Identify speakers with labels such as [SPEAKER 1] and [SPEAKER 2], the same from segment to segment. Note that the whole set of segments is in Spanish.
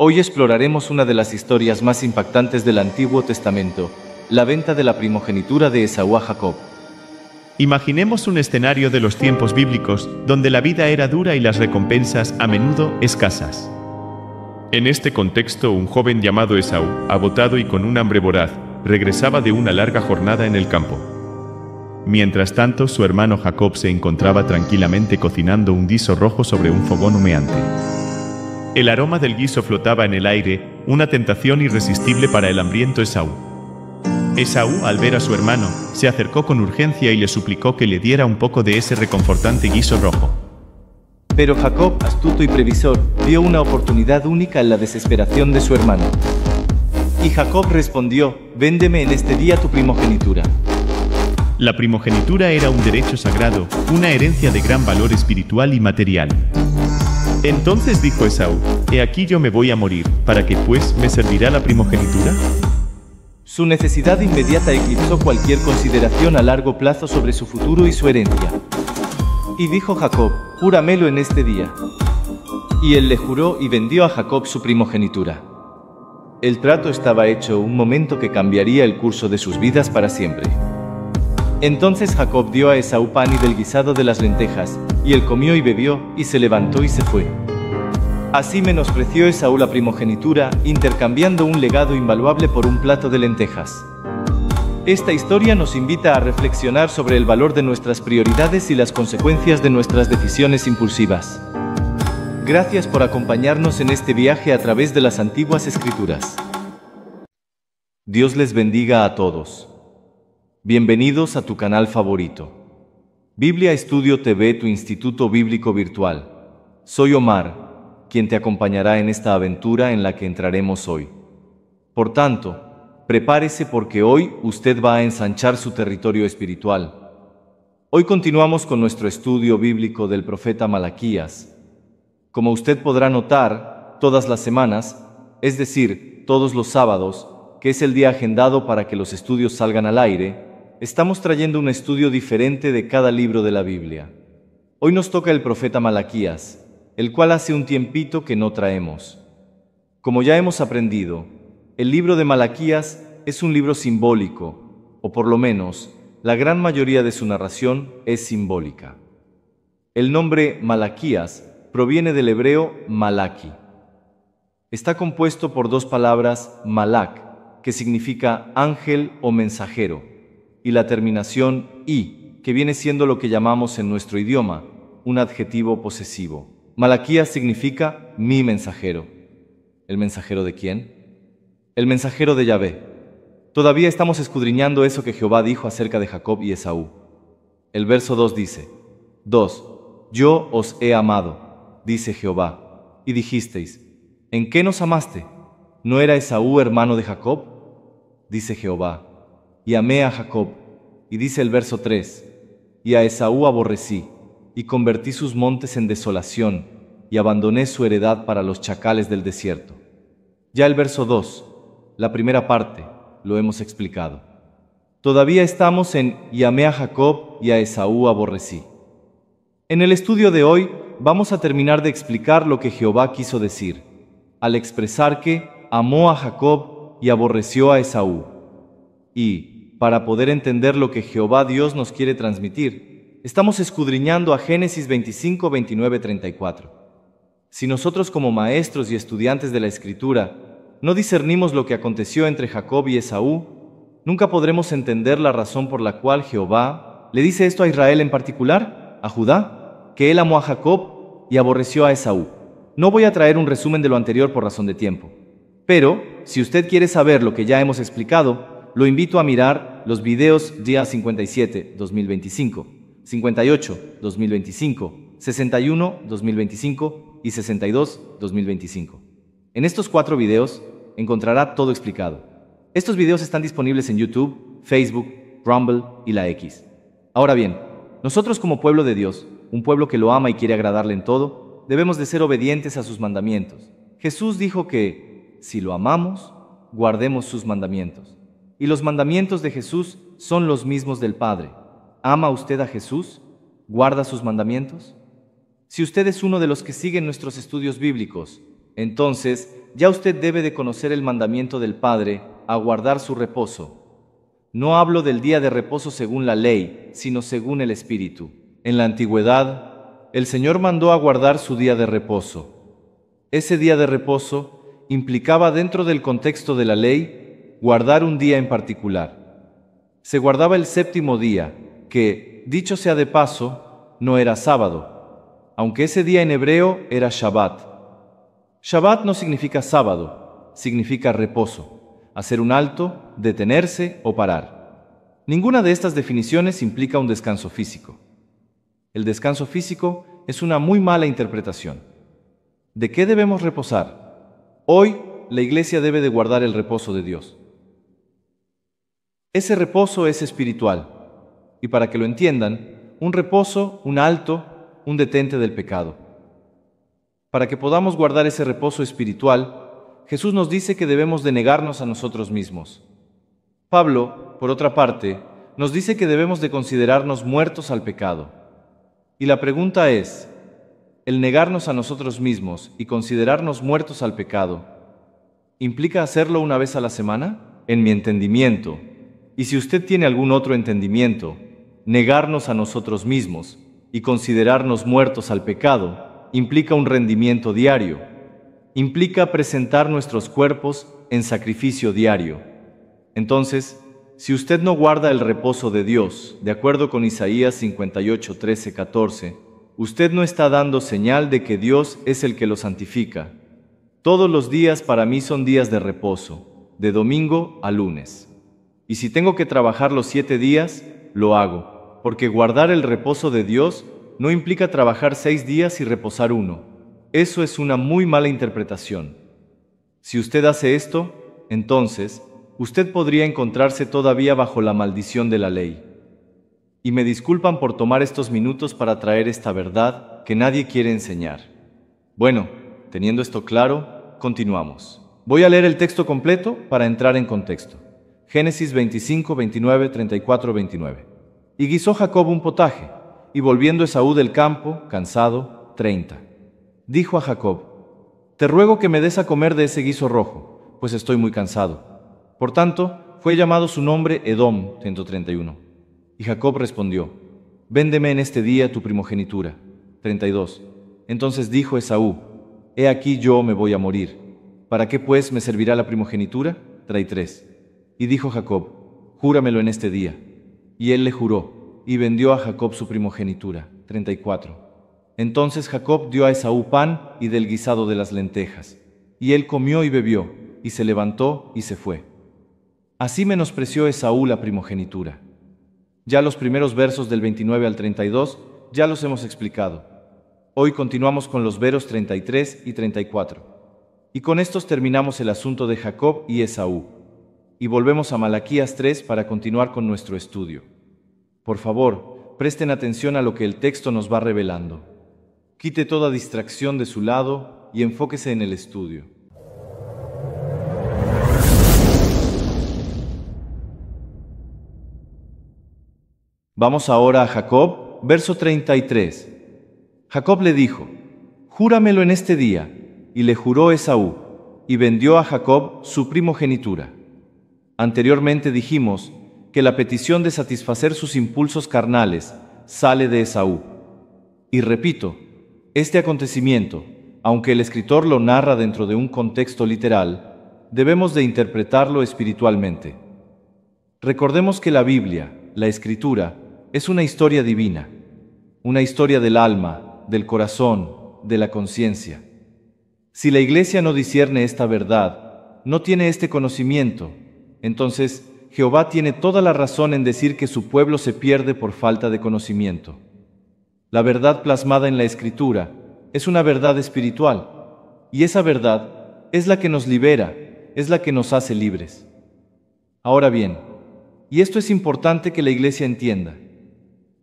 [SPEAKER 1] Hoy exploraremos una de las historias más impactantes del Antiguo Testamento, la venta de la primogenitura de Esaú a Jacob.
[SPEAKER 2] Imaginemos un escenario de los tiempos bíblicos, donde la vida era dura y las recompensas a menudo escasas. En este contexto, un joven llamado Esaú, agotado y con un hambre voraz, regresaba de una larga jornada en el campo. Mientras tanto, su hermano Jacob se encontraba tranquilamente cocinando un guiso rojo sobre un fogón humeante. El aroma del guiso flotaba en el aire, una tentación irresistible para el hambriento Esaú. Esaú, al ver a su hermano, se acercó con urgencia y le suplicó que le diera un poco de ese reconfortante guiso rojo.
[SPEAKER 1] Pero Jacob, astuto y previsor, vio una oportunidad única en la desesperación de su hermano. Y Jacob respondió: «Véndeme en este día tu primogenitura».
[SPEAKER 2] La primogenitura era un derecho sagrado, una herencia de gran valor espiritual y material. Entonces dijo Esaú: «He aquí yo me voy a morir, ¿para qué pues me servirá la primogenitura?».
[SPEAKER 1] Su necesidad inmediata eclipsó cualquier consideración a largo plazo sobre su futuro y su herencia. Y dijo Jacob: «Júramelo en este día». Y él le juró y vendió a Jacob su primogenitura. El trato estaba hecho, un momento que cambiaría el curso de sus vidas para siempre. Entonces Jacob dio a Esaú pan y del guisado de las lentejas, y él comió y bebió, y se levantó y se fue. Así menospreció Esaú la primogenitura, intercambiando un legado invaluable por un plato de lentejas. Esta historia nos invita a reflexionar sobre el valor de nuestras prioridades y las consecuencias de nuestras decisiones impulsivas. Gracias por acompañarnos en este viaje a través de las antiguas escrituras. Dios les bendiga a todos. Bienvenidos a tu canal favorito. Biblia Estudio TV, tu instituto bíblico virtual. Soy Omar, quien te acompañará en esta aventura en la que entraremos hoy. Por tanto, prepárese porque hoy usted va a ensanchar su territorio espiritual. Hoy continuamos con nuestro estudio bíblico del profeta Malaquías. Como usted podrá notar, todas las semanas, es decir, todos los sábados, que es el día agendado para que los estudios salgan al aire, estamos trayendo un estudio diferente de cada libro de la Biblia. Hoy nos toca el profeta Malaquías, el cual hace un tiempito que no traemos. Como ya hemos aprendido, el libro de Malaquías es un libro simbólico, o por lo menos, la gran mayoría de su narración es simbólica. El nombre Malaquías proviene del hebreo Malaki. Está compuesto por dos palabras malak, que significa ángel o mensajero, y la terminación i, que viene siendo lo que llamamos en nuestro idioma un adjetivo posesivo. Malaquías significa mi mensajero. ¿El mensajero de quién? El mensajero de Yahvé. Todavía estamos escudriñando eso que Jehová dijo acerca de Jacob y Esaú. El verso 2 dice: 2. Yo os he amado, dice Jehová, y dijisteis: ¿en qué nos amaste? ¿No era Esaú hermano de Jacob? Dice Jehová: y amé a Jacob. Y dice el verso 3: y a Esaú aborrecí, y convertí sus montes en desolación, y abandoné su heredad para los chacales del desierto. Ya el verso 2, la primera parte, lo hemos explicado. Todavía estamos en y amé a Jacob y a Esaú aborrecí. En el estudio de hoy vamos a terminar de explicar lo que Jehová quiso decir, al expresar que amó a Jacob y aborreció a Esaú. Y, para poder entender lo que Jehová Dios nos quiere transmitir, estamos escudriñando a Génesis 25, 29, 34. Si nosotros como maestros y estudiantes de la Escritura no discernimos lo que aconteció entre Jacob y Esaú, nunca podremos entender la razón por la cual Jehová le dice esto a Israel en particular, a Judá, que él amó a Jacob y aborreció a Esaú. No voy a traer un resumen de lo anterior por razón de tiempo. Pero, si usted quiere saber lo que ya hemos explicado, lo invito a mirar los videos día 57, 2025, 58, 2025, 61, 2025 y 62, 2025. En estos 4 videos encontrará todo explicado. Estos videos están disponibles en YouTube, Facebook, Rumble y la X. Ahora bien, nosotros como pueblo de Dios, un pueblo que lo ama y quiere agradarle en todo, debemos de ser obedientes a sus mandamientos. Jesús dijo que, si lo amamos, guardemos sus mandamientos. Y los mandamientos de Jesús son los mismos del Padre. ¿Ama usted a Jesús? ¿Guarda sus mandamientos? Si usted es uno de los que siguen nuestros estudios bíblicos, Entonces, ya usted debe de conocer el mandamiento del Padre, a guardar su reposo. No hablo del día de reposo según la ley, sino según el Espíritu. En la antigüedad, el Señor mandó a guardar su día de reposo. Ese día de reposo implicaba, dentro del contexto de la ley, guardar un día en particular. Se guardaba el séptimo día, que, dicho sea de paso, no era sábado, aunque ese día en hebreo era Shabbat. Shabbat no significa sábado, significa reposo. Hacer un alto, detenerse o parar. Ninguna de estas definiciones implica un descanso físico. El descanso físico es una muy mala interpretación. ¿De qué debemos reposar? Hoy, la Iglesia debe de guardar el reposo de Dios. Ese reposo es espiritual, y para que lo entiendan, un reposo, un alto, un detente del pecado. Para que podamos guardar ese reposo espiritual, Jesús nos dice que debemos de negarnos a nosotros mismos. Pablo, por otra parte, nos dice que debemos de considerarnos muertos al pecado. Y la pregunta es, ¿el negarnos a nosotros mismos y considerarnos muertos al pecado implica hacerlo una vez a la semana? En mi entendimiento, y si usted tiene algún otro entendimiento, negarnos a nosotros mismos y considerarnos muertos al pecado implica un rendimiento diario. Implica presentar nuestros cuerpos en sacrificio diario. Entonces, si usted no guarda el reposo de Dios, de acuerdo con Isaías 58, 13, 14, usted no está dando señal de que Dios es el que lo santifica. Todos los días para mí son días de reposo, de domingo a lunes. Y si tengo que trabajar los 7 días, lo hago, porque guardar el reposo de Dios no implica trabajar 6 días y reposar 1. Eso es una muy mala interpretación. Si usted hace esto, entonces, usted podría encontrarse todavía bajo la maldición de la ley. Y me disculpan por tomar estos minutos para traer esta verdad que nadie quiere enseñar. Bueno, teniendo esto claro, continuamos. Voy a leer el texto completo para entrar en contexto. Génesis 25, 29, 34, 29. Y guisó Jacob un potaje, y volviendo Esaú del campo, cansado, 30. Dijo a Jacob: Te ruego que me des a comer de ese guiso rojo, pues estoy muy cansado. Por tanto, fue llamado su nombre Edom, 131. Y Jacob respondió: Véndeme en este día tu primogenitura. 32. Entonces dijo Esaú: He aquí yo me voy a morir. ¿Para qué pues me servirá la primogenitura? 33. Y dijo Jacob: Júramelo en este día. Y él le juró, y vendió a Jacob su primogenitura. 34. Entonces Jacob dio a Esaú pan y del guisado de las lentejas. Y él comió y bebió, y se levantó y se fue. Así menospreció Esaú la primogenitura. Ya los primeros versos del 29 al 32 ya los hemos explicado. Hoy continuamos con los veros 33 y 34. Y con estos terminamos el asunto de Jacob y Esaú. Y volvemos a Malaquías 3 para continuar con nuestro estudio. Por favor, presten atención a lo que el texto nos va revelando. Quite toda distracción de su lado y enfóquese en el estudio. Vamos ahora a Jacob, verso 33. Jacob le dijo: Júramelo en este día, y le juró Esaú, y vendió a Jacob su primogenitura. Anteriormente dijimos que la petición de satisfacer sus impulsos carnales sale de Esaú. Y repito, este acontecimiento, aunque el escritor lo narra dentro de un contexto literal, debemos de interpretarlo espiritualmente. Recordemos que la Biblia, la Escritura, es una historia divina, una historia del alma, del corazón, de la conciencia. Si la Iglesia no discierne esta verdad, no tiene este conocimiento, entonces Jehová tiene toda la razón en decir que su pueblo se pierde por falta de conocimiento. La verdad plasmada en la Escritura es una verdad espiritual, y esa verdad es la que nos libera, es la que nos hace libres. Ahora bien, y esto es importante que la Iglesia entienda,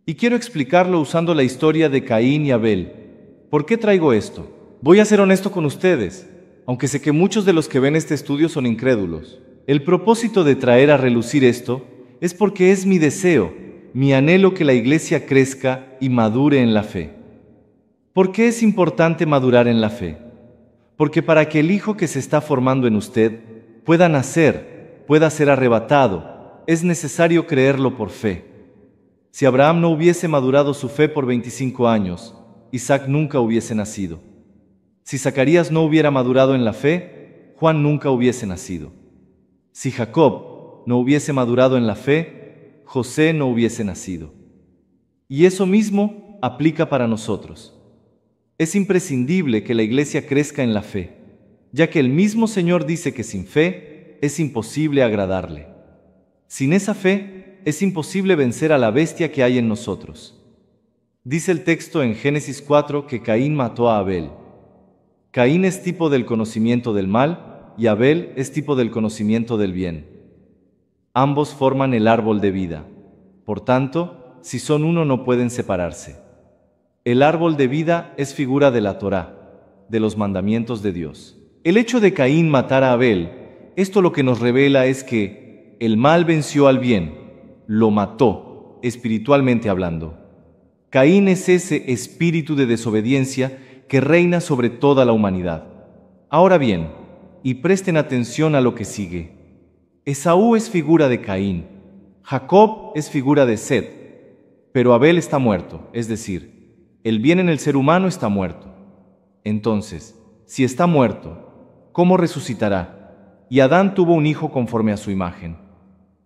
[SPEAKER 1] y quiero explicarlo usando la historia de Caín y Abel. ¿Por qué traigo esto? Voy a ser honesto con ustedes, aunque sé que muchos de los que ven este estudio son incrédulos. El propósito de traer a relucir esto es porque es mi deseo, mi anhelo que la Iglesia crezca y madure en la fe. ¿Por qué es importante madurar en la fe? Porque para que el hijo que se está formando en usted pueda nacer, pueda ser arrebatado, es necesario creerlo por fe. Si Abraham no hubiese madurado su fe por 25 años, Isaac nunca hubiese nacido. Si Zacarías no hubiera madurado en la fe, Juan nunca hubiese nacido. Si Jacob no hubiese madurado en la fe, José no hubiese nacido. Y eso mismo aplica para nosotros. Es imprescindible que la Iglesia crezca en la fe, ya que el mismo Señor dice que sin fe es imposible agradarle. Sin esa fe es imposible vencer a la bestia que hay en nosotros. Dice el texto en Génesis 4 que Caín mató a Abel. Caín es tipo del conocimiento del mal y Abel es tipo del conocimiento del bien. Ambos forman el árbol de vida. Por tanto, si son uno no pueden separarse. El árbol de vida es figura de la Torá, de los mandamientos de Dios. El hecho de Caín matar a Abel, esto lo que nos revela es que el mal venció al bien, lo mató, espiritualmente hablando. Caín es ese espíritu de desobediencia que reina sobre toda la humanidad. Ahora bien, y presten atención a lo que sigue. Esaú es figura de Caín, Jacob es figura de Set, pero Abel está muerto, es decir, el bien en el ser humano está muerto. Entonces, si está muerto, ¿cómo resucitará? Y Adán tuvo un hijo conforme a su imagen.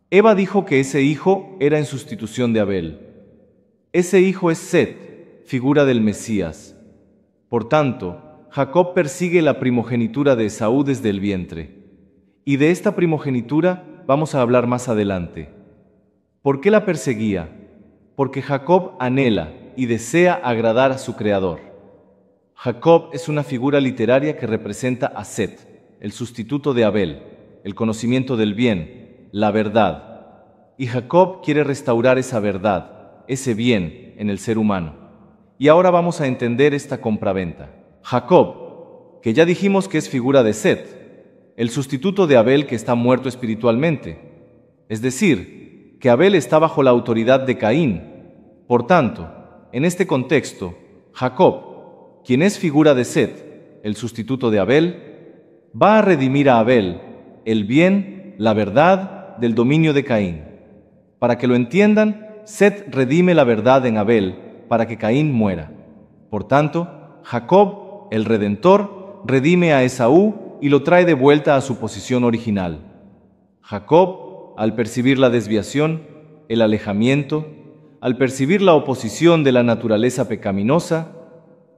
[SPEAKER 1] Eva dijo que ese hijo era en sustitución de Abel. Ese hijo es Set, figura del Mesías. Por tanto, Jacob persigue la primogenitura de Esaú desde el vientre. Y de esta primogenitura vamos a hablar más adelante. ¿Por qué la perseguía? Porque Jacob anhela y desea agradar a su Creador. Jacob es una figura literaria que representa a Set, el sustituto de Abel, el conocimiento del bien, la verdad. Y Jacob quiere restaurar esa verdad, ese bien en el ser humano. Y ahora vamos a entender esta compraventa. Jacob, que ya dijimos que es figura de Set, el sustituto de Abel que está muerto espiritualmente. Es decir, que Abel está bajo la autoridad de Caín. Por tanto, en este contexto, Jacob, quien es figura de Set, el sustituto de Abel, va a redimir a Abel, el bien, la verdad, del dominio de Caín. Para que lo entiendan, Set redime la verdad en Abel para que Caín muera. Por tanto, Jacob, el Redentor, redime a Esaú y lo trae de vuelta a su posición original. Jacob, al percibir la desviación, el alejamiento, al percibir la oposición de la naturaleza pecaminosa,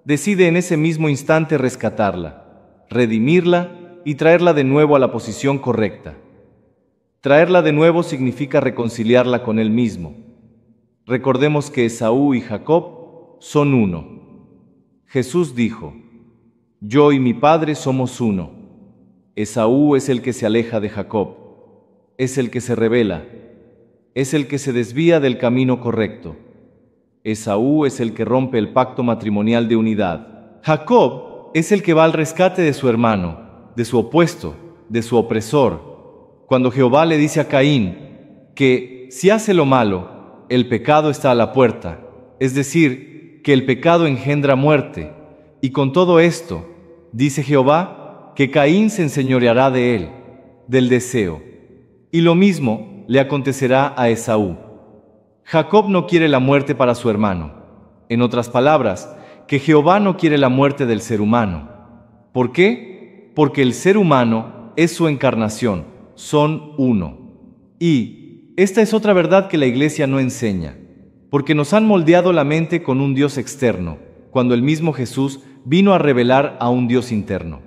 [SPEAKER 1] decide en ese mismo instante rescatarla, redimirla y traerla de nuevo a la posición correcta. Traerla de nuevo significa reconciliarla con él mismo. Recordemos que Esaú y Jacob son uno. Jesús dijo: Yo y mi Padre somos uno. Esaú es el que se aleja de Jacob, es el que se rebela, es el que se desvía del camino correcto. Esaú es el que rompe el pacto matrimonial de unidad. Jacob es el que va al rescate de su hermano, de su opuesto, de su opresor. Cuando Jehová le dice a Caín que si hace lo malo, el pecado está a la puerta, es decir, que el pecado engendra muerte. Y con todo esto, dice Jehová, que Caín se enseñoreará de él, del deseo. Y lo mismo le acontecerá a Esaú. Jacob no quiere la muerte para su hermano. En otras palabras, que Jehová no quiere la muerte del ser humano. ¿Por qué? Porque el ser humano es su encarnación, son uno. Y esta es otra verdad que la Iglesia no enseña, porque nos han moldeado la mente con un Dios externo, cuando el mismo Jesús vino a revelar a un Dios interno.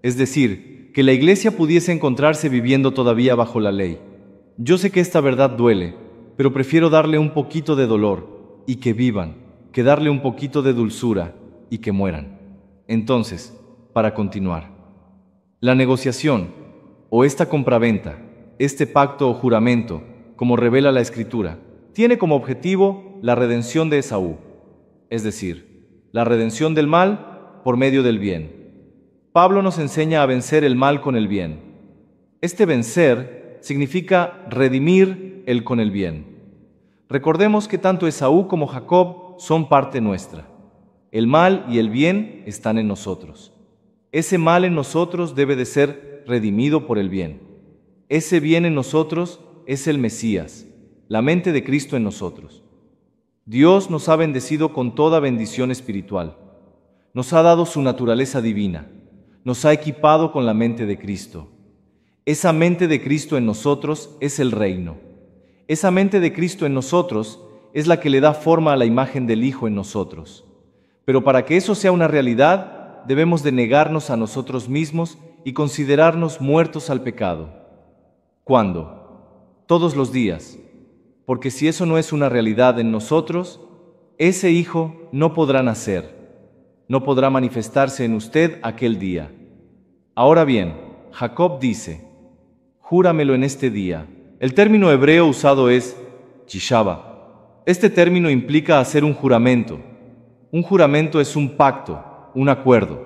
[SPEAKER 1] Es decir, que la Iglesia pudiese encontrarse viviendo todavía bajo la ley. Yo sé que esta verdad duele, pero prefiero darle un poquito de dolor y que vivan, que darle un poquito de dulzura y que mueran. Entonces, para continuar, la negociación, o esta compraventa, este pacto o juramento, como revela la Escritura, tiene como objetivo la redención de Esaú, es decir, la redención del mal por medio del bien. Pablo nos enseña a vencer el mal con el bien. Este vencer significa redimir el con el bien. Recordemos que tanto Esaú como Jacob son parte nuestra. El mal y el bien están en nosotros. Ese mal en nosotros debe de ser redimido por el bien. Ese bien en nosotros es el Mesías, la mente de Cristo en nosotros. Dios nos ha bendecido con toda bendición espiritual. Nos ha dado su naturaleza divina. Nos ha equipado con la mente de Cristo. Esa mente de Cristo en nosotros es el reino. Esa mente de Cristo en nosotros es la que le da forma a la imagen del Hijo en nosotros. Pero para que eso sea una realidad, debemos de negarnos a nosotros mismos y considerarnos muertos al pecado. ¿Cuándo? Todos los días. Porque si eso no es una realidad en nosotros, ese Hijo no podrá nacer, no podrá manifestarse en usted aquel día. Ahora bien, Jacob dice, júramelo en este día. El término hebreo usado es Chishaba. Este término implica hacer un juramento. Un juramento es un pacto, un acuerdo.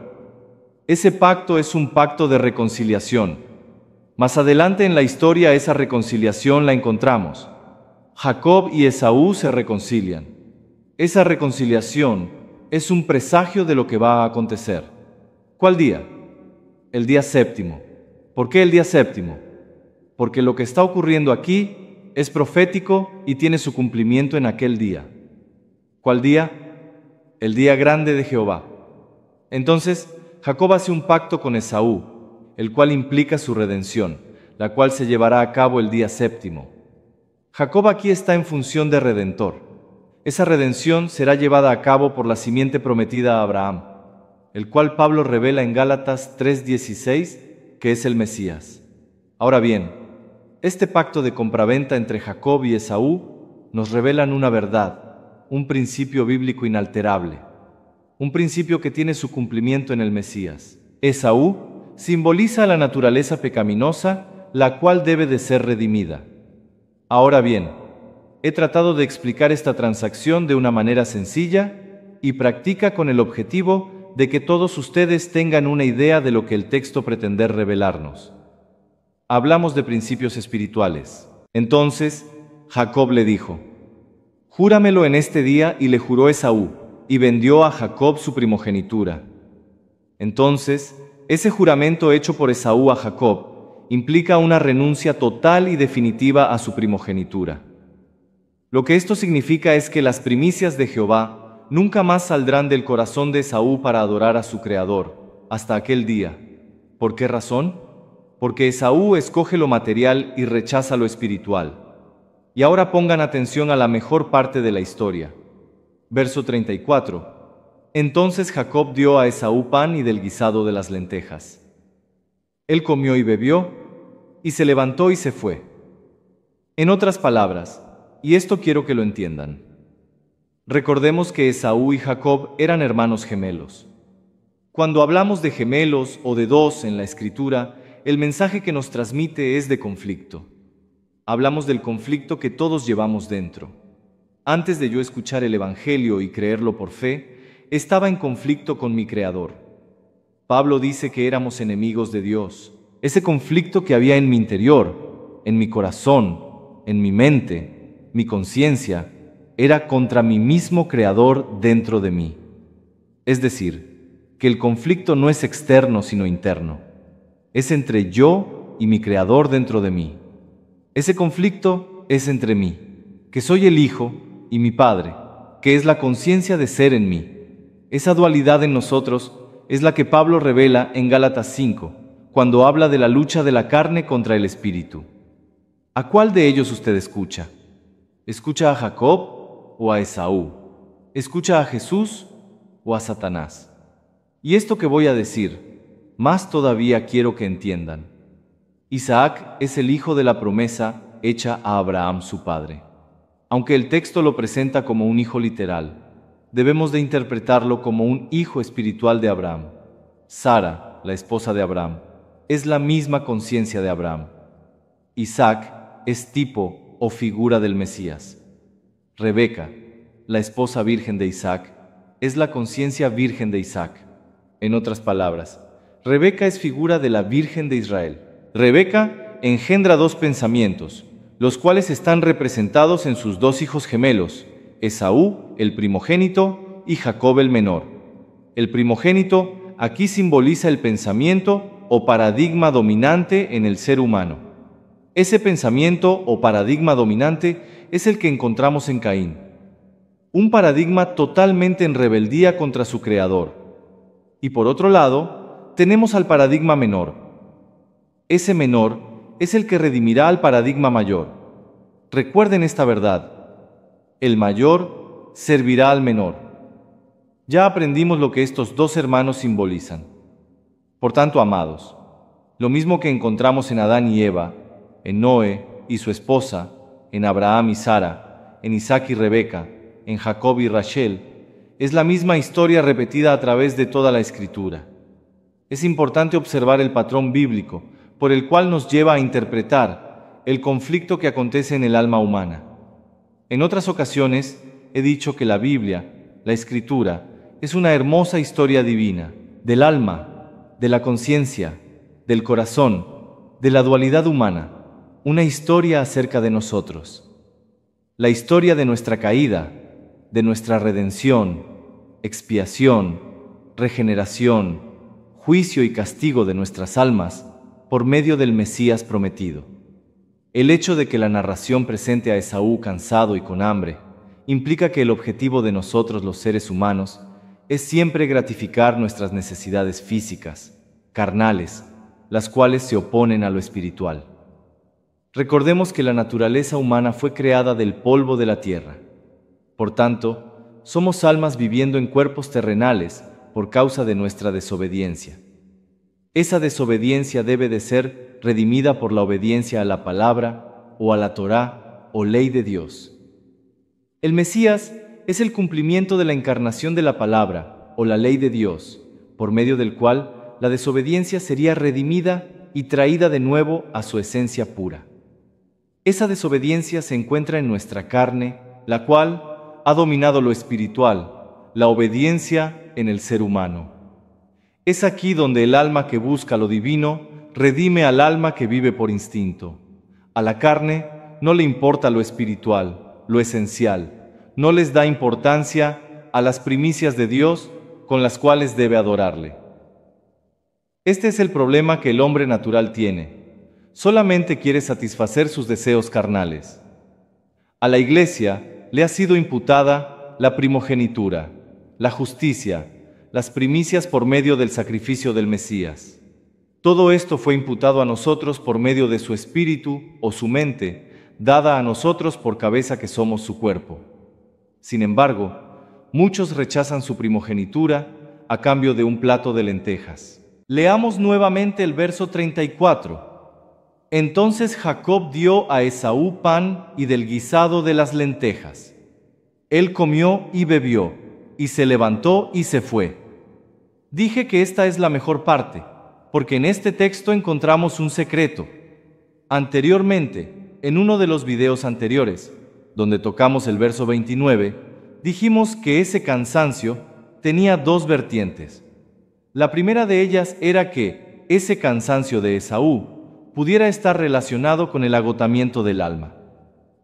[SPEAKER 1] Ese pacto es un pacto de reconciliación. Más adelante en la historia esa reconciliación la encontramos. Jacob y Esaú se reconcilian. Esa reconciliación es un presagio de lo que va a acontecer. ¿Cuál día? El día séptimo. ¿Por qué el día séptimo? Porque lo que está ocurriendo aquí es profético y tiene su cumplimiento en aquel día. ¿Cuál día? El día grande de Jehová. Entonces, Jacob hace un pacto con Esaú, el cual implica su redención, la cual se llevará a cabo el día séptimo. Jacob aquí está en función de redentor. Esa redención será llevada a cabo por la simiente prometida a Abraham, el cual Pablo revela en Gálatas 3:16, que es el Mesías. Ahora bien, este pacto de compraventa entre Jacob y Esaú nos revelan una verdad, un principio bíblico inalterable, un principio que tiene su cumplimiento en el Mesías. Esaú simboliza la naturaleza pecaminosa, la cual debe de ser redimida. Ahora bien, he tratado de explicar esta transacción de una manera sencilla y práctica con el objetivo de que todos ustedes tengan una idea de lo que el texto pretende revelarnos. Hablamos de principios espirituales. Entonces, Jacob le dijo, júramelo en este día, y le juró Esaú, y vendió a Jacob su primogenitura. Entonces, ese juramento hecho por Esaú a Jacob implica una renuncia total y definitiva a su primogenitura. Lo que esto significa es que las primicias de Jehová nunca más saldrán del corazón de Esaú para adorar a su Creador, hasta aquel día. ¿Por qué razón? Porque Esaú escoge lo material y rechaza lo espiritual. Y ahora pongan atención a la mejor parte de la historia. Verso 34. Entonces Jacob dio a Esaú pan y del guisado de las lentejas. Él comió y bebió, y se levantó y se fue. En otras palabras, y esto quiero que lo entiendan, recordemos que Esaú y Jacob eran hermanos gemelos. Cuando hablamos de gemelos o de dos en la Escritura, el mensaje que nos transmite es de conflicto. Hablamos del conflicto que todos llevamos dentro. Antes de yo escuchar el Evangelio y creerlo por fe, estaba en conflicto con mi Creador. Pablo dice que éramos enemigos de Dios. Ese conflicto que había en mi interior, en mi corazón, en mi mente, mi conciencia, era contra mi mismo Creador dentro de mí. Es decir, que el conflicto no es externo sino interno. Es entre yo y mi Creador dentro de mí. Ese conflicto es entre mí, que soy el Hijo, y mi Padre, que es la conciencia de ser en mí. Esa dualidad en nosotros es la que Pablo revela en Gálatas 5, cuando habla de la lucha de la carne contra el espíritu. ¿A cuál de ellos usted escucha? ¿Escucha a Jacob o a Esaú? ¿Escucha a Jesús o a Satanás? Y esto que voy a decir, más todavía quiero que entiendan. Isaac es el hijo de la promesa hecha a Abraham su padre. Aunque el texto lo presenta como un hijo literal, debemos de interpretarlo como un hijo espiritual de Abraham. Sara, la esposa de Abraham, es la misma conciencia de Abraham. Isaac es tipo o figura del Mesías. Rebeca, la esposa virgen de Isaac, es la conciencia virgen de Isaac. En otras palabras, Rebeca es figura de la Virgen de Israel. Rebeca engendra dos pensamientos, los cuales están representados en sus dos hijos gemelos, Esaú, el primogénito, y Jacob el menor. El primogénito aquí simboliza el pensamiento o paradigma dominante en el ser humano. Ese pensamiento o paradigma dominante es el que encontramos en Caín. Un paradigma totalmente en rebeldía contra su creador. Y por otro lado, tenemos al paradigma menor. Ese menor es el que redimirá al paradigma mayor. Recuerden esta verdad. El mayor servirá al menor. Ya aprendimos lo que estos dos hermanos simbolizan. Por tanto, amados, lo mismo que encontramos en Adán y Eva, en Noé y su esposa, en Abraham y Sara, en Isaac y Rebeca, en Jacob y Rachel, es la misma historia repetida a través de toda la Escritura. Es importante observar el patrón bíblico por el cual nos lleva a interpretar el conflicto que acontece en el alma humana. En otras ocasiones he dicho que la Biblia, la Escritura, es una hermosa historia divina, del alma, de la conciencia, del corazón, de la dualidad humana, una historia acerca de nosotros. La historia de nuestra caída, de nuestra redención, expiación, regeneración, juicio y castigo de nuestras almas por medio del Mesías prometido. El hecho de que la narración presente a Esaú cansado y con hambre implica que el objetivo de nosotros los seres humanos es siempre gratificar nuestras necesidades físicas, carnales, las cuales se oponen a lo espiritual. Recordemos que la naturaleza humana fue creada del polvo de la tierra. Por tanto, somos almas viviendo en cuerpos terrenales por causa de nuestra desobediencia. Esa desobediencia debe de ser redimida por la obediencia a la palabra o a la Torá o ley de Dios. El Mesías es el cumplimiento de la encarnación de la palabra o la ley de Dios, por medio del cual la desobediencia sería redimida y traída de nuevo a su esencia pura. Esa desobediencia se encuentra en nuestra carne, la cual ha dominado lo espiritual, la obediencia en el ser humano. Es aquí donde el alma que busca lo divino redime al alma que vive por instinto. A la carne no le importa lo espiritual, lo esencial. No les da importancia a las primicias de Dios con las cuales debe adorarle. Este es el problema que el hombre natural tiene. Solamente quiere satisfacer sus deseos carnales. A la Iglesia le ha sido imputada la primogenitura, la justicia, las primicias por medio del sacrificio del Mesías. Todo esto fue imputado a nosotros por medio de su espíritu o su mente, dada a nosotros por cabeza que somos su cuerpo. Sin embargo, muchos rechazan su primogenitura a cambio de un plato de lentejas. Leamos nuevamente el verso 34. Entonces Jacob dio a Esaú pan y del guisado de las lentejas. Él comió y bebió, y se levantó y se fue. Dije que esta es la mejor parte, porque en este texto encontramos un secreto. Anteriormente, en uno de los videos anteriores, donde tocamos el verso 29, dijimos que ese cansancio tenía dos vertientes. La primera de ellas era que ese cansancio de Esaú pudiera estar relacionado con el agotamiento del alma.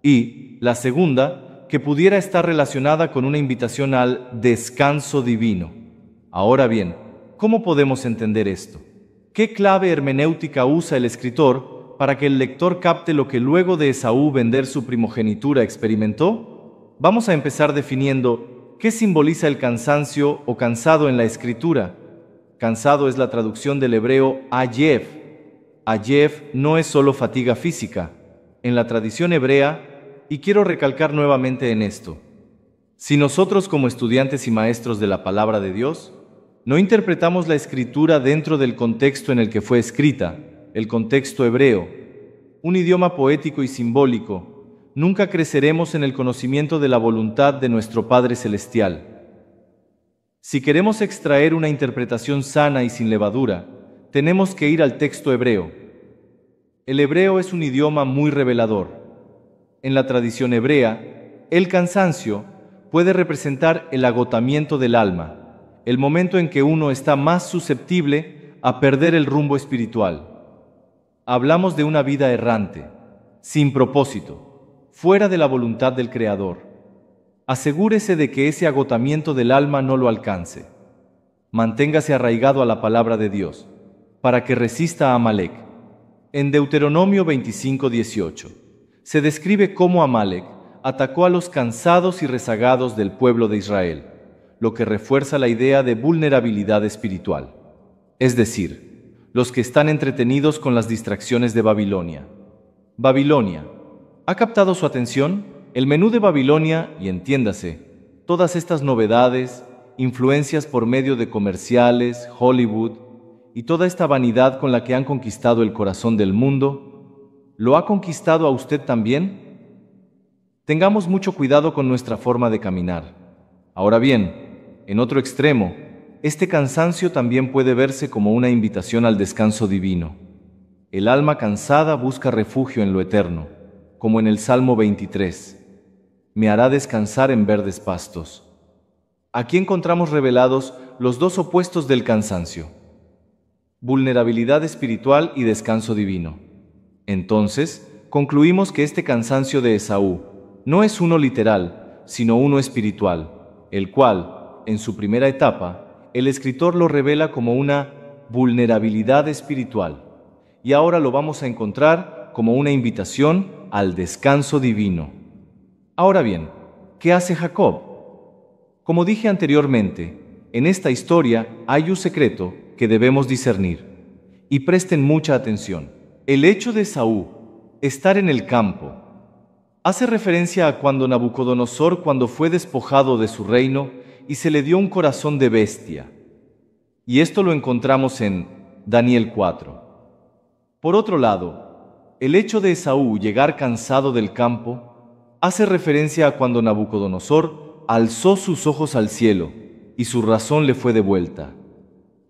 [SPEAKER 1] Y la segunda, que pudiera estar relacionada con una invitación al descanso divino. Ahora bien, ¿cómo podemos entender esto? ¿Qué clave hermenéutica usa el escritor para que el lector capte lo que luego de Esaú vender su primogenitura experimentó? Vamos a empezar definiendo qué simboliza el cansancio o cansado en la Escritura. Cansado es la traducción del hebreo ayef. Ayef no es solo fatiga física. En la tradición hebrea, y quiero recalcar nuevamente en esto, si nosotros como estudiantes y maestros de la palabra de Dios, no interpretamos la Escritura dentro del contexto en el que fue escrita, el contexto hebreo, un idioma poético y simbólico, nunca creceremos en el conocimiento de la voluntad de nuestro Padre Celestial. Si queremos extraer una interpretación sana y sin levadura, tenemos que ir al texto hebreo. El hebreo es un idioma muy revelador. En la tradición hebrea, el cansancio puede representar el agotamiento del alma, el momento en que uno está más susceptible a perder el rumbo espiritual. Hablamos de una vida errante, sin propósito, fuera de la voluntad del Creador. Asegúrese de que ese agotamiento del alma no lo alcance. Manténgase arraigado a la palabra de Dios, para que resista a Amalek. En Deuteronomio 25:18, se describe cómo Amalek atacó a los cansados y rezagados del pueblo de Israel, lo que refuerza la idea de vulnerabilidad espiritual, es decir, los que están entretenidos con las distracciones de Babilonia. Babilonia. ¿Ha captado su atención? El menú de Babilonia, y entiéndase, todas estas novedades, influencias por medio de comerciales, Hollywood, y toda esta vanidad con la que han conquistado el corazón del mundo, ¿lo ha conquistado a usted también? Tengamos mucho cuidado con nuestra forma de caminar. Ahora bien, en otro extremo, este cansancio también puede verse como una invitación al descanso divino. El alma cansada busca refugio en lo eterno, como en el Salmo 23. Me hará descansar en verdes pastos. Aquí encontramos revelados los dos opuestos del cansancio: vulnerabilidad espiritual y descanso divino. Entonces, concluimos que este cansancio de Esaú no es uno literal, sino uno espiritual, el cual, en su primera etapa, el escritor lo revela como una vulnerabilidad espiritual, y ahora lo vamos a encontrar como una invitación al descanso divino. Ahora bien, ¿qué hace Jacob? Como dije anteriormente, en esta historia hay un secreto que debemos discernir. Y presten mucha atención. El hecho de Esaú estar en el campo hace referencia a cuando Nabucodonosor, cuando fue despojado de su reino y se le dio un corazón de bestia. Y esto lo encontramos en Daniel 4. Por otro lado, el hecho de Esaú llegar cansado del campo hace referencia a cuando Nabucodonosor alzó sus ojos al cielo y su razón le fue devuelta.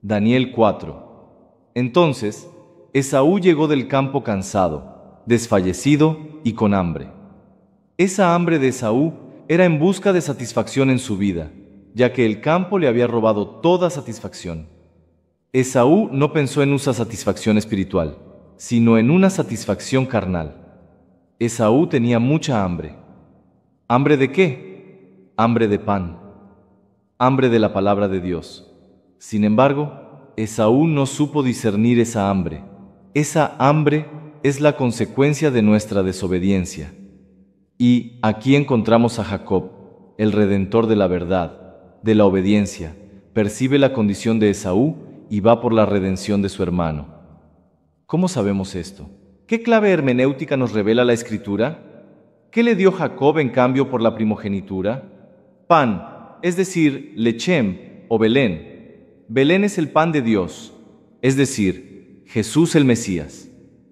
[SPEAKER 1] Daniel 4. Entonces, Esaú llegó del campo cansado, desfallecido y con hambre. Esa hambre de Esaú era en busca de satisfacción en su vida, ya que el campo le había robado toda satisfacción. Esaú no pensó en una satisfacción espiritual, sino en una satisfacción carnal. Esaú tenía mucha hambre. ¿Hambre de qué? Hambre de pan. Hambre de la palabra de Dios. Sin embargo, Esaú no supo discernir esa hambre. Esa hambre es la consecuencia de nuestra desobediencia. Y aquí encontramos a Jacob, el redentor de la verdad, de la obediencia, percibe la condición de Esaú y va por la redención de su hermano. ¿Cómo sabemos esto? ¿Qué clave hermenéutica nos revela la Escritura? ¿Qué le dio Jacob en cambio por la primogenitura? Pan, es decir, lechem o Belén. Belén es el pan de Dios, es decir, Jesús el Mesías.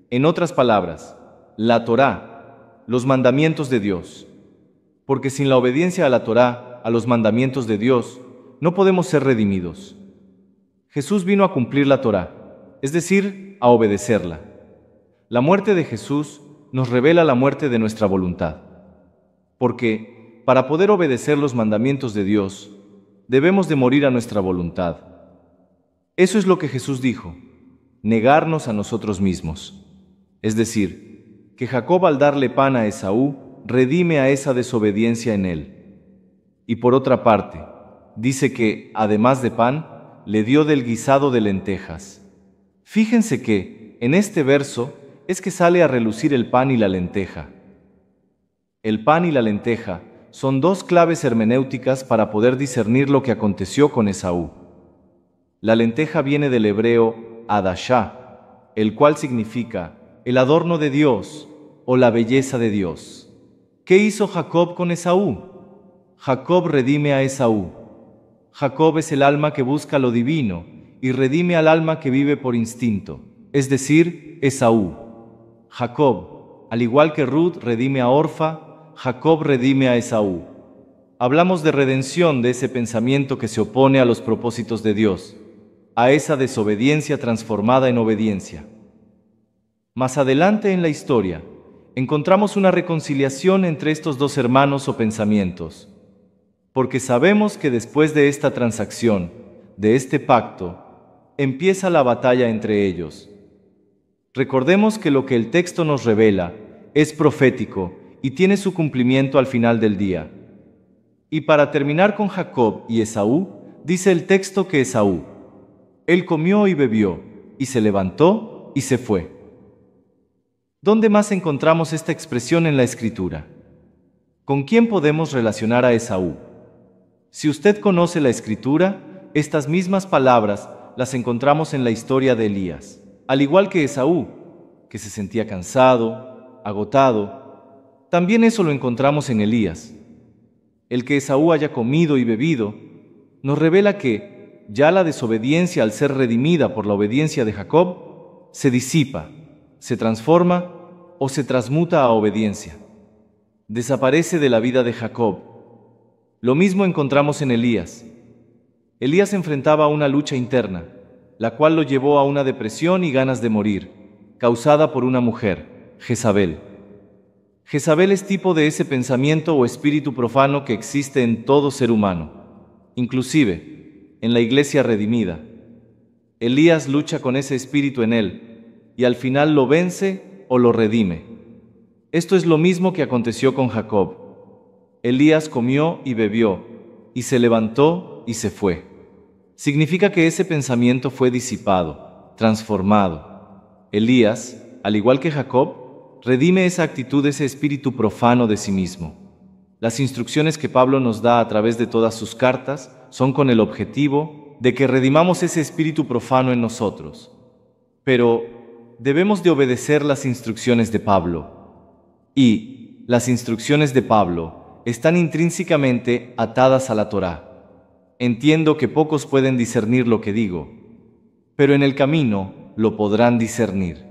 [SPEAKER 1] En otras palabras, la Torá, los mandamientos de Dios. Porque sin la obediencia a la Torá, a los mandamientos de Dios, no podemos ser redimidos. Jesús vino a cumplir la Torá, es decir, a obedecerla. La muerte de Jesús nos revela la muerte de nuestra voluntad. Porque, para poder obedecer los mandamientos de Dios, debemos de morir a nuestra voluntad. Eso es lo que Jesús dijo, negarnos a nosotros mismos. Es decir, que Jacob al darle pan a Esaú, redime a esa desobediencia en él. Y por otra parte, dice que, además de pan, le dio del guisado de lentejas. Fíjense que, en este verso, es que sale a relucir el pan y la lenteja. El pan y la lenteja son dos claves hermenéuticas para poder discernir lo que aconteció con Esaú. La lenteja viene del hebreo adashá, el cual significa el adorno de Dios o la belleza de Dios. ¿Qué hizo Jacob con Esaú? Jacob redime a Esaú. Jacob es el alma que busca lo divino y redime al alma que vive por instinto, es decir, Esaú. Jacob, al igual que Ruth redime a Orfa, Jacob redime a Esaú. Hablamos de redención de ese pensamiento que se opone a los propósitos de Dios, a esa desobediencia transformada en obediencia. Más adelante en la historia, encontramos una reconciliación entre estos dos hermanos o pensamientos, porque sabemos que después de esta transacción, de este pacto, empieza la batalla entre ellos. Recordemos que lo que el texto nos revela es profético y tiene su cumplimiento al final del día. Y para terminar con Jacob y Esaú, Dice el texto que Esaú, él comió y bebió, y se levantó y se fue. ¿Dónde más encontramos esta expresión en la Escritura? ¿Con quién podemos relacionar a Esaú? Si usted conoce la Escritura, estas mismas palabras las encontramos en la historia de Elías. Al igual que Esaú, que se sentía cansado, agotado, también eso lo encontramos en Elías. El que Esaú haya comido y bebido nos revela que ya la desobediencia, al ser redimida por la obediencia de Jacob, se disipa, se transforma o se transmuta a obediencia. Desaparece de la vida de Jacob. Lo mismo encontramos en Elías. Elías enfrentaba una lucha interna, la cual lo llevó a una depresión y ganas de morir, causada por una mujer, Jezabel. Jezabel es tipo de ese pensamiento o espíritu profano que existe en todo ser humano, inclusive en la iglesia redimida. Elías lucha con ese espíritu en él y al final lo vence o lo redime. Esto es lo mismo que aconteció con Jacob. Elías comió y bebió, y se levantó y se fue. Significa que ese pensamiento fue disipado, transformado. Elías, al igual que Jacob, redime esa actitud, ese espíritu profano de sí mismo. Las instrucciones que Pablo nos da a través de todas sus cartas son con el objetivo de que redimamos ese espíritu profano en nosotros. Pero debemos de obedecer las instrucciones de Pablo. Y las instrucciones de Pablo están intrínsecamente atadas a la Torá. Entiendo que pocos pueden discernir lo que digo, pero en el camino lo podrán discernir.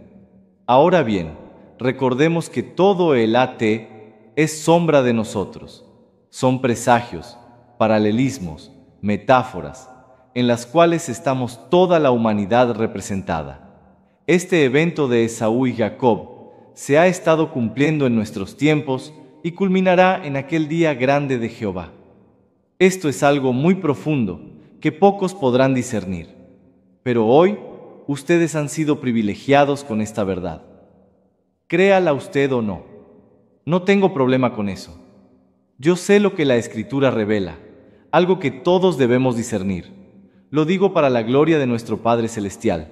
[SPEAKER 1] Ahora bien, recordemos que todo el AT es sombra de nosotros. Son presagios, paralelismos, metáforas, en las cuales estamos toda la humanidad representada. Este evento de Esaú y Jacob se ha estado cumpliendo en nuestros tiempos y culminará en aquel día grande de Jehová. Esto es algo muy profundo que pocos podrán discernir, pero hoy ustedes han sido privilegiados con esta verdad. Créala usted o no, no tengo problema con eso. Yo sé lo que la Escritura revela, algo que todos debemos discernir. Lo digo para la gloria de nuestro Padre Celestial.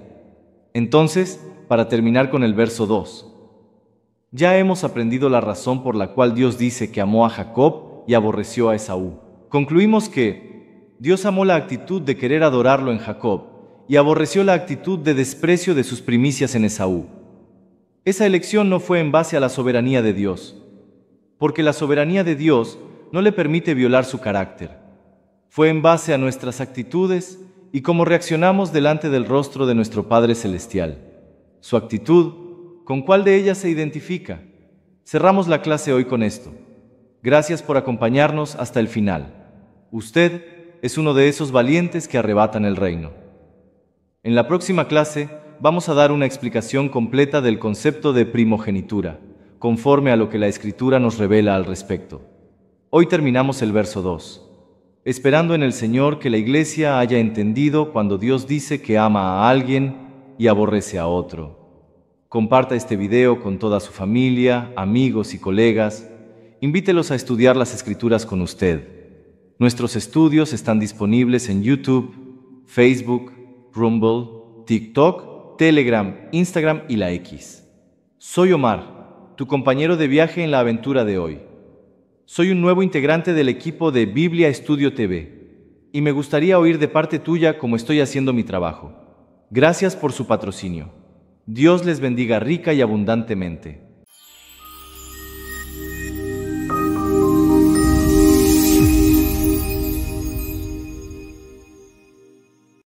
[SPEAKER 1] Entonces, para terminar con el verso 2, ya hemos aprendido la razón por la cual Dios dice que amó a Jacob y aborreció a Esaú. Concluimos que Dios amó la actitud de querer adorarlo en Jacob y aborreció la actitud de desprecio de sus primicias en Esaú. Esa elección no fue en base a la soberanía de Dios, porque la soberanía de Dios no le permite violar su carácter. Fue en base a nuestras actitudes y cómo reaccionamos delante del rostro de nuestro Padre Celestial. Su actitud, ¿con cuál de ellas se identifica? Cerramos la clase hoy con esto. Gracias por acompañarnos hasta el final. Usted es uno de esos valientes que arrebatan el reino. En la próxima clase vamos a dar una explicación completa del concepto de primogenitura, conforme a lo que la Escritura nos revela al respecto. Hoy terminamos el verso 2, esperando en el Señor que la Iglesia haya entendido cuando Dios dice que ama a alguien y aborrece a otro. Comparta este video con toda su familia, amigos y colegas. Invítelos a estudiar las Escrituras con usted. Nuestros estudios están disponibles en YouTube, Facebook, Rumble, TikTok, Telegram, Instagram y la X. Soy Omar, tu compañero de viaje en la aventura de hoy. Soy un nuevo integrante del equipo de Biblia Estudio TV y me gustaría oír de parte tuya cómo estoy haciendo mi trabajo. Gracias por su patrocinio. Dios les bendiga rica y abundantemente.